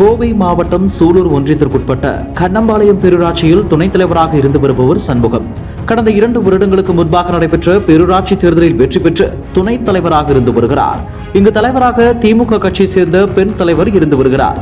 கோவை மாவட்டம் சூலூர் ஒன்றியத்திற்குட்பட்ட கண்ணம்பாளையம் பேரூராட்சியில் துணைத் தலைவராக இருந்து வருபவர் சண்முகம். கடந்த 2 வருடங்களுக்கு முன்பாக நடைபெற்ற பேரூராட்சி தேர்தலில் வெற்றி பெற்று துணைத் தலைவராக இருந்து வருகிறார். இங்கு தலைவராக திமுக கட்சியை சேர்ந்த பெண் தலைவர் இருந்து வருகிறார்.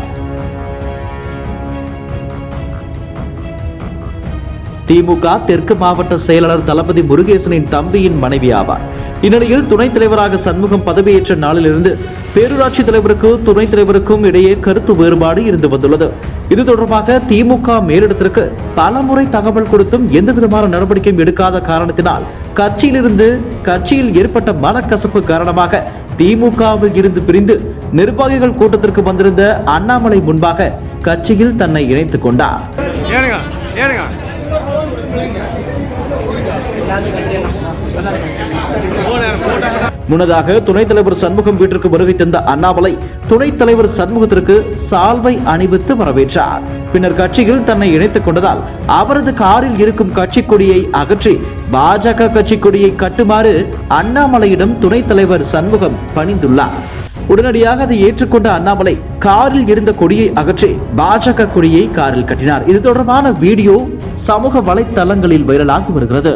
திமுக தெற்கு மாவட்ட செயலாளர் தளபதி முருகேசனின் தம்பியின் மனைவி ஆவார். இந்நிலையில் துணைத் தலைவராக சண்முகம் பதவியேற்ற நாளிலிருந்து பேரூராட்சி தலைவருக்கு துணைத் தலைவருக்கும் இடையே கருத்து வேறுபாடு இருந்து வந்துள்ளது. இது தொடர்பாக திமுக மேலிடத்திற்கு பலமுறை தகவல் கொடுத்தும் எந்தவிதமான நடவடிக்கையும் எடுக்காத காரணத்தினால் கட்சியில் ஏற்பட்ட மனக்கசப்பு காரணமாக திமுகவில் இருந்து பிரிந்து நிர்வாகிகள் கூட்டத்திற்கு வந்திருந்த அண்ணாமலை முன்பாக கட்சியில் தன்னை இணைத்துக் கொண்டார். முன்னதாக துணைத் தலைவர் சண்முகம் வீட்டிற்கு வருகை தந்த அண்ணாமலை துணைத் தலைவர் சண்முகத்திற்கு சால்வை அணிவித்து வரவேற்றார். பின்னர் கட்சியில் தன்னை இணைத்துக் கொண்டதால் அவரது காரில் இருக்கும் கட்சி கொடியை அகற்றி பாஜக கட்சி கொடியை கட்டுமாறு அண்ணாமலையிடம் துணைத் தலைவர் சண்முகம் பணிந்துள்ளார். உடனடியாக அதை ஏற்றுக்கொண்ட அண்ணாமலை காரில் இருந்த கொடியை அகற்றி பாஜக கொடியை காரில் கட்டினார். இது தொடர்பான வீடியோ சமூக வலைத்தளங்களில் வைரலாகி வருகிறது.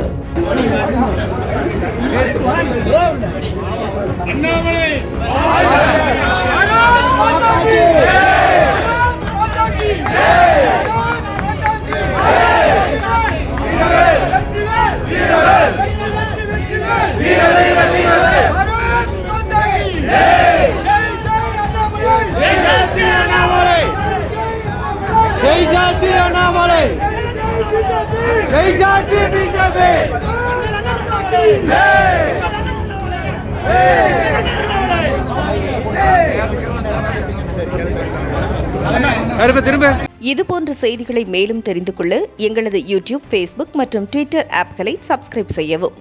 இதுபோன்ற செய்திகளை மேலும் தெரிந்து கொள்ள எங்களது யூடியூப், Facebook மற்றும் Twitter ஆப்களை சப்ஸ்கிரைப் செய்யவும்.